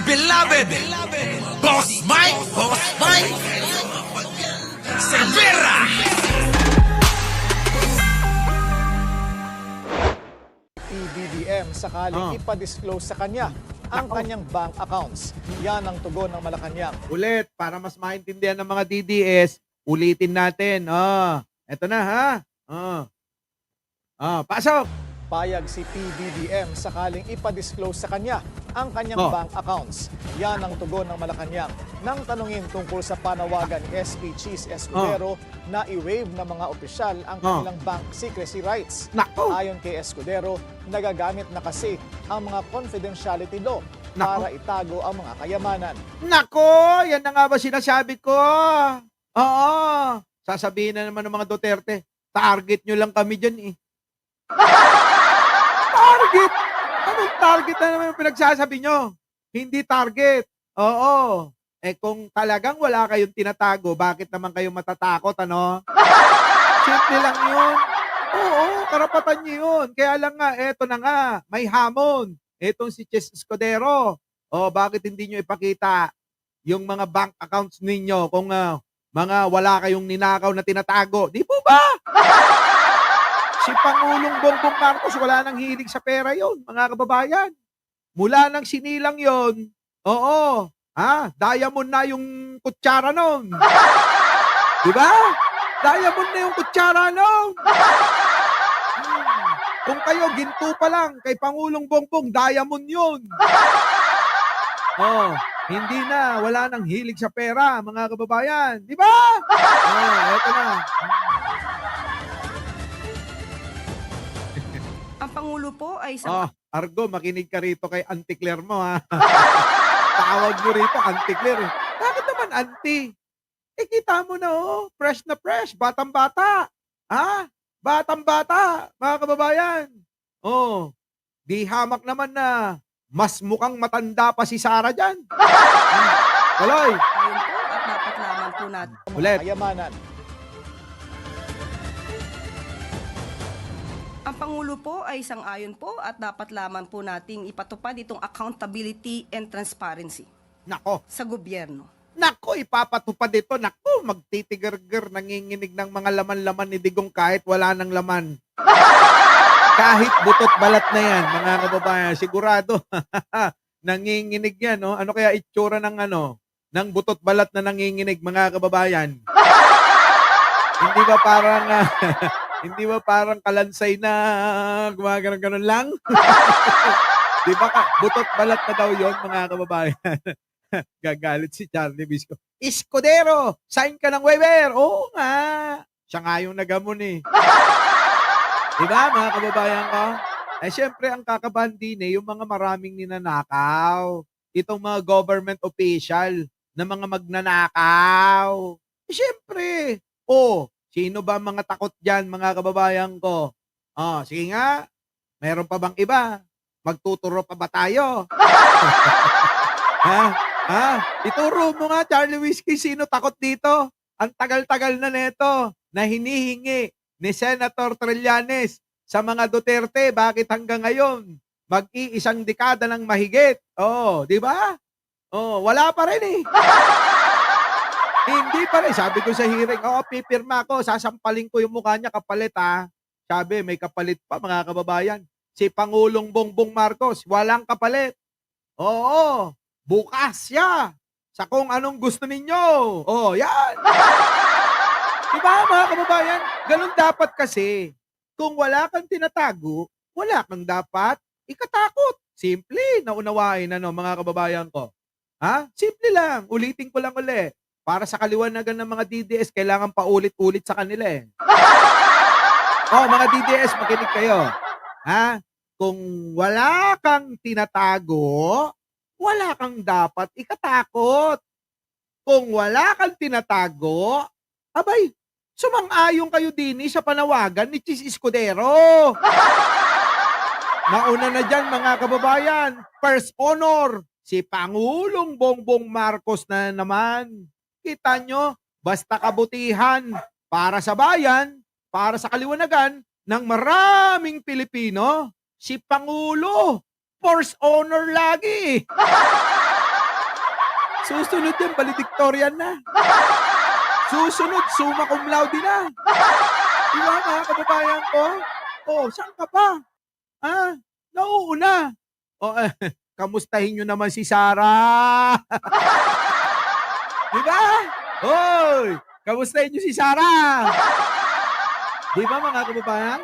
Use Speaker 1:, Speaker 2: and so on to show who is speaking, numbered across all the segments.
Speaker 1: beloved Boss Mike Cervera.
Speaker 2: PBBM sakaling ipa-disclose sa kanya ang kanyang bank accounts. Yan ang tugon ng Malacanang.
Speaker 3: Ulit, para mas maintindihan ng mga DDS, ulitin natin. Eto na ha. Pasok.
Speaker 2: Payag si PBBM sakaling ipa-disclose sa kanya ang kanyang bank accounts. Yan ang tugon ng Malacanang nang tanungin tungkol sa panawagan ni SP Cheese Escudero na i-waive ng mga opisyal ang kanilang bank secrecy rights.
Speaker 3: Nako.
Speaker 2: Ayon kay Escudero, nagagamit na kasi ang mga confidentiality law para itago ang mga kayamanan.
Speaker 3: Nako, yan na nga ba sinasabi ko? Oo. Sasabihin na naman ng mga Duterte, target nyo lang kami dyan eh. Target? Anong target na naman yung pinagsasabi nyo? Hindi target. Oo. Kung talagang wala kayong tinatago, bakit naman kayo matatakot, ano? Simple lang yun. Oo, karapatan nyo yun. Kaya lang nga, eto na nga, may hamon. Etong si Cheese Escudero. Bakit hindi nyo ipakita yung mga bank accounts ninyo kung mga wala kayong ninakaw na tinatago? Di po ba? Si Pangulong Bongbong Marcos, wala nang hilig sa pera yon, mga kababayan. Mula nang sinilang yon, diamond na yung kutsara nun. Diba? Diamond na yung kutsara nun. Kung kayo, ginto pa lang, kay Pangulong Bongbong, diamond yun. Hindi na, wala nang hilig sa pera, mga kababayan. Diba? Eto na.
Speaker 4: Ang Pangulo po ay sa...
Speaker 3: Argo, makinig ka rito kay Auntie Claire mo, ha? Tawag nyo rito, Auntie Claire. Bakit naman, Auntie? Kita mo na, fresh na fresh, batang-bata. Batang-bata, mga kababayan. Di hamak naman na mas mukhang matanda pa si Sarah dyan. Tuloy.
Speaker 4: Ayun po at dapat lamang po natin.
Speaker 3: Ulit.
Speaker 2: Kayamanan.
Speaker 4: Ang Pangulo po ay sang-ayon po at dapat lamang po nating ipatupad itong accountability and transparency
Speaker 3: Nako.
Speaker 4: sa gobyerno.
Speaker 3: Nako, ipapatupad ito. Nako, magtitigar-gar, nanginginig ng mga laman-laman ni Digong kahit wala ng laman. Kahit butot balat na yan, mga kababayan, sigurado. Nanginginig yan, no? Ano kaya itsura ng ng butot balat na nanginginig, mga kababayan? Hindi ba parang hindi ba parang kalansay na gumagano'n lang? Di ba butot balat na daw yon, mga kababayan? Gagalit si Charlie Bisco. Escudero, sign ka ng waiver. Oo nga. Siya nga yung nagamon eh. Diba, mga kababayan ko? Siyempre, ang kakabahan din yung mga maraming ninanakaw. Itong mga government official na mga magnanakaw. Siyempre, sino ba mga takot dyan, mga kababayan ko? Sige nga, meron pa bang iba? Magtuturo pa ba tayo? Ituro mo nga, Charlie Whiskey, sino takot dito? Ang tagal-tagal na neto na hinihingi ni Senator Trillanes sa mga Duterte. Bakit hanggang ngayon? Mag-iisang dekada ng mahigit. Di ba? Wala pa rin eh. Hindi pa rin. Sabi ko sa hearing, pipirma ko, sasampalin ko yung mukha niya, kapalit ha. Sabi, may kapalit pa, mga kababayan. Si Pangulong Bongbong Marcos, walang kapalit. Bukas siya sa kung anong gusto ninyo. Yan. Diba, mga kababayan? Ganun dapat kasi. Kung wala kang tinatago, wala kang dapat ikatakot. Simple, naunawain mga kababayan ko. Simple lang. Ulitin ko lang ulit. Para sa kaliwanagan ng mga DDS, kailangan paulit-ulit sa kanila eh. Mga DDS, makinig kayo. Kung wala kang tinatago, wala kang dapat ikatakot. Kung wala kang tinatago, abay, sumang-ayon kayo din sa panawagan ni Cheese Escudero. Nauna na dyan, mga kababayan, first honor, si Pangulong Bongbong Marcos na naman. Kita nyo, basta kabutihan para sa bayan, para sa kaliwanagan ng maraming Pilipino, si Pangulo, first honor lagi. Susunod yan, valedictorian na. Susunod, summa cum laude na. Di ba, mga kababayan ko? Oh, saan ka pa? Nauuna. Oh, kamustahin nyo naman si Sarah. Di ba? Hoy, kamustahin nyo si Sarah. Di ba, mga kababayan?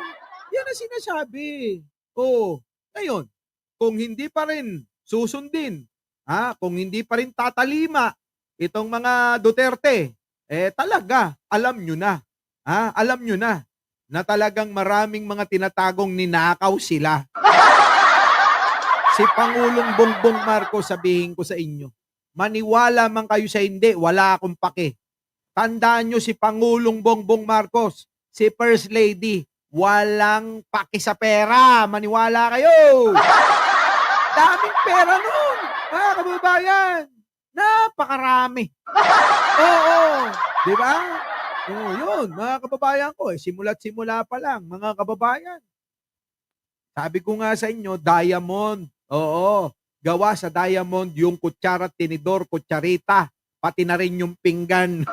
Speaker 3: Yan ang sinasabi. Oh, ngayon, kung hindi pa rin susundin, kung hindi pa rin tatalima itong mga Duterte, talaga, alam nyo na. Alam nyo na talagang maraming mga tinatagong ninakaw sila. Si Pangulong Bongbong Marcos, sabihin ko sa inyo, maniwala man kayo sa hindi, wala akong pake. Tandaan nyo si Pangulong Bongbong Marcos, si First Lady, walang pake sa pera. Maniwala kayo. Daming pera nun, mga kababayan. Napakarami. Oo, di ba? Oo, yun, mga kababayan ko, simula't simula pa lang, mga kababayan. Sabi ko nga sa inyo, diamond. Oo, gawa sa diamond yung kutsara, tinidor, kutsarita, pati na rin yung pinggan.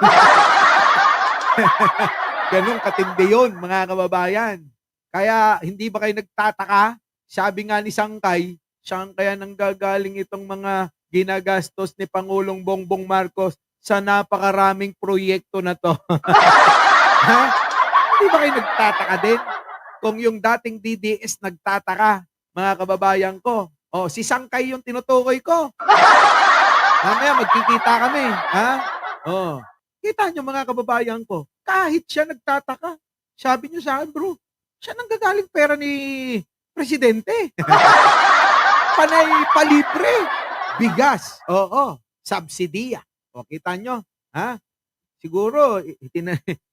Speaker 3: Ganun katindi yun, mga kababayan. Kaya hindi ba kayo nagtataka? Sabi nga ni Sangkay, saan kaya nanggagaling itong mga ginagastos ni Pangulong Bongbong Marcos sa napakaraming proyekto na to? Hindi ba kayo nagtataka din? Kung yung dating DDS nagtataka, mga kababayan ko, si Sangkay yung tinutukoy ko. Mamaya magkikita kami. Kita nyo, mga kababayan ko, kahit siya nagtataka, sabi nyo sa akin, bro, siya nanggagaling pera ni Presidente. Panay palibre. Bigas. Subsidiya. Kita nyo. Siguro,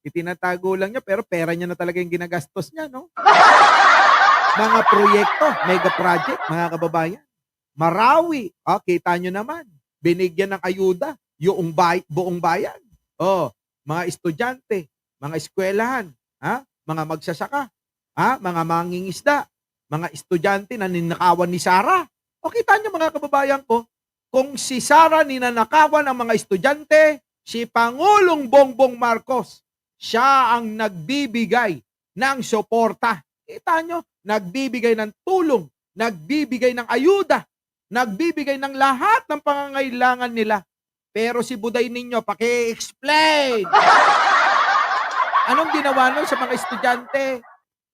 Speaker 3: itinatago lang niya, pero pera niya na talaga yung ginagastos niya, no? Mga proyekto, mega project, mga kababayan. Marawi. Kita nyo naman. Binigyan ng ayuda yung buong bayan. Mga estudyante, mga eskwelahan, mga magsasaka, mga mangingisda, mga estudyante na ninakawan ni Sarah. Kita nyo, mga kababayan ko, kung si Sarah ninanakawan ng mga estudyante, si Pangulong Bongbong Marcos, siya ang nagbibigay ng suporta. Kita nyo, nagbibigay ng tulong, nagbibigay ng ayuda, nagbibigay ng lahat ng pangangailangan nila. Pero si Buday ninyo, paki-explain. Anong ginawa nun sa mga estudyante?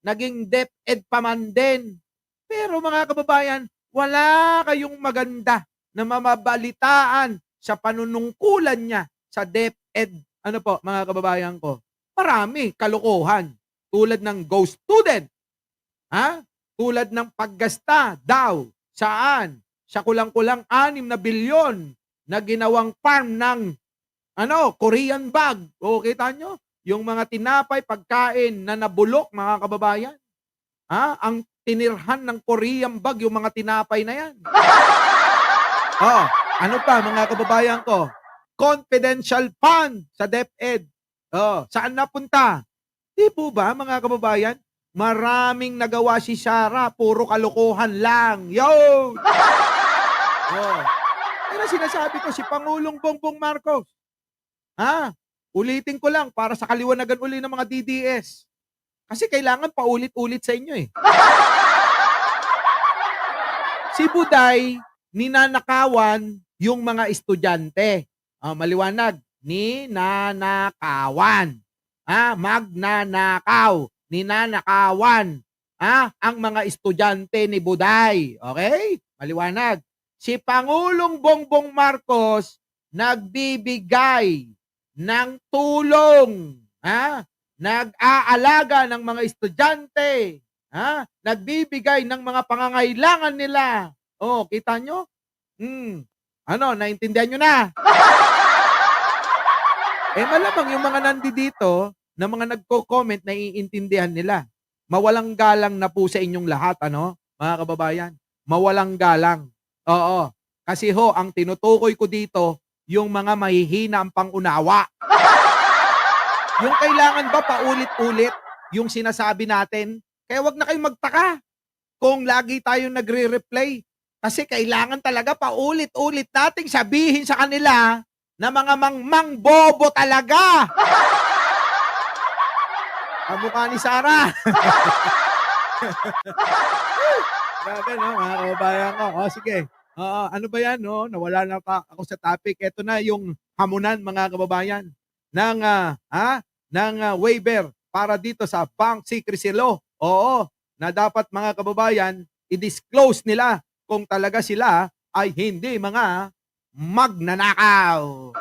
Speaker 3: Naging DepEd pa man din. Pero mga kababayan, wala kayong maganda na mamabalitaan sa panunungkulan niya sa DepEd. Ano po, mga kababayan ko? Marami kalokohan. Tulad ng ghost student. Tulad ng paggasta daw. Saan? Sa kulang-kulang 6 na bilyon na ginawang farm ng Korean bag. Kita nyo? Yung mga tinapay, pagkain na nabulok, mga kababayan. Ang tinirhan ng Korean bag, yung mga tinapay na yan. Ano pa, mga kababayan ko? Confidential fund sa DepEd. Saan napunta? Di po ba, mga kababayan? Maraming nagawa si Sarah, puro kalokohan lang. Yo! Pero sinasabi ko, si Pangulong Bongbong Marcos, ulitin ko lang para sa kaliwanagan uli ng mga DDS. Kasi kailangan paulit-ulit sa inyo eh. Si Buday, ninanakawan yung mga estudyante. Maliwanag, ninanakawan. Magnanakaw, ninanakawan. Ang mga estudyante ni Buday. Okay? Maliwanag. Si Pangulong Bongbong Marcos nagbibigay ng tulong, nag-aalaga ng mga estudyante, nagbibigay ng mga pangangailangan nila. Kita nyo? Naintindihan nyo na? Malamang yung mga nandito na mga nagko-comment na iintindihan nila. Mawalang galang na po sa inyong lahat, mga kababayan. Mawalang galang. Kasi ang tinutukoy ko dito, yung mga mahihina ang pangunawa. Yung kailangan ba paulit-ulit yung sinasabi natin? Kaya wag na kayong magtaka kung lagi tayong nagre-replay. Kasi kailangan talaga paulit-ulit nating sabihin sa kanila na mga mangmang bobo talaga. Kamukha ni Sarah. Grabe, no, mga kababayan ko. O, sige. Ano ba yan, no? Nawala na pa ako sa topic. Ito na yung hamunan, mga kababayan, ng waiver para dito sa bank secrecy law. Oo, na dapat, mga kababayan, i-disclose nila kung talaga sila ay hindi mga magnanakaw.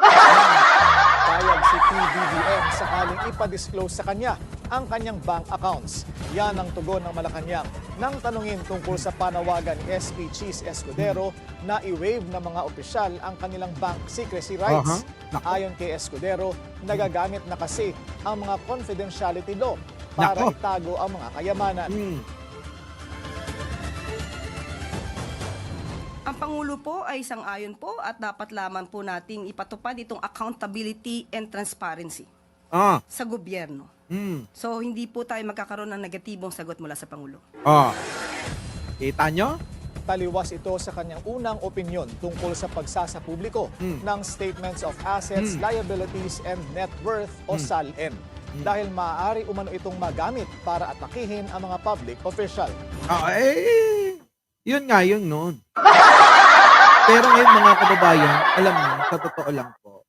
Speaker 2: Payag si PBBM sakaling ipa-disclose sa kanya ang kanyang bank accounts. Yan ang tugon ng Malacanang nang tanungin tungkol sa panawagan ni SP Cheese Escudero na i-waive ng mga opisyal ang kanilang bank secrecy rights.
Speaker 3: Nako.
Speaker 2: Ayon kay Escudero, nagagamit na kasi ang mga confidentiality law para
Speaker 3: Nako.
Speaker 2: itago ang mga kayamanan.
Speaker 4: Ang Pangulo po ay sang-ayon po at dapat lamang po nating ipatupad itong accountability and transparency sa gobyerno. So, hindi po tayo magkakaroon ng negatibong sagot mula sa Pangulo.
Speaker 3: Kita nyo?
Speaker 2: Taliwas ito sa kanyang unang opinyon tungkol sa pagsasapubliko ng Statements of Assets, Liabilities, and Net Worth o SALN. Dahil maaari umano itong magamit para atakihin ang mga public official.
Speaker 3: Yun nga yun noon. Pero ngayon, mga kababayan, alam mo, sa totoo lang po,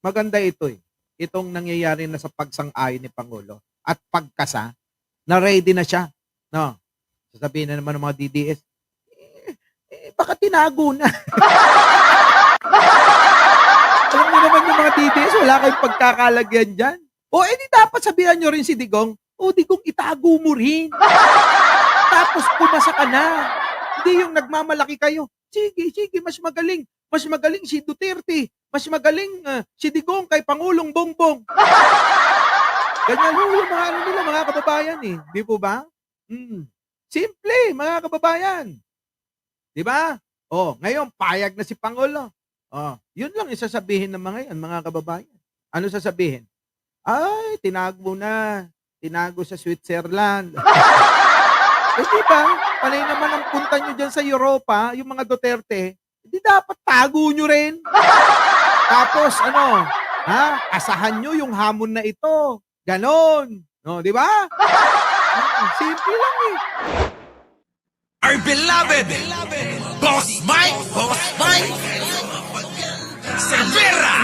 Speaker 3: maganda ito eh. Itong nangyayari na sa pagsang-ayon ni Pangulo at pagkasa, na ready na siya. No? Sasabihin na naman ng mga DDS, baka tinago na. Alam mo naman yung mga DDS, wala kayong pagkakalagyan dyan. Di dapat sabihan nyo rin si Digong, Digong, itago mo rin. Tapos pumasa ka na. Hindi yung nagmamalaki kayo. Sige, mas magaling. Mas magaling si Duterte. Mas magaling si Digong kay Pangulong Bongbong. Ganyan yung mga nila, mga kababayan eh. Di po ba? Simple, mga kababayan. Di ba? Ngayon, payag na si Pangulo. Yun lang yung sasabihin ng mga yan, mga kababayan. Ano sasabihin? Ay, tinago na. Tinago sa Switzerland. Di ba? Panay naman ang punta nyo dyan sa Europa, yung mga Duterte, di dapat tago nyo rin. Tapos, asahan nyo yung hamon na ito. Ganon. No, di ba? Simple lang eh.
Speaker 1: Our beloved Boss Mike Cervera.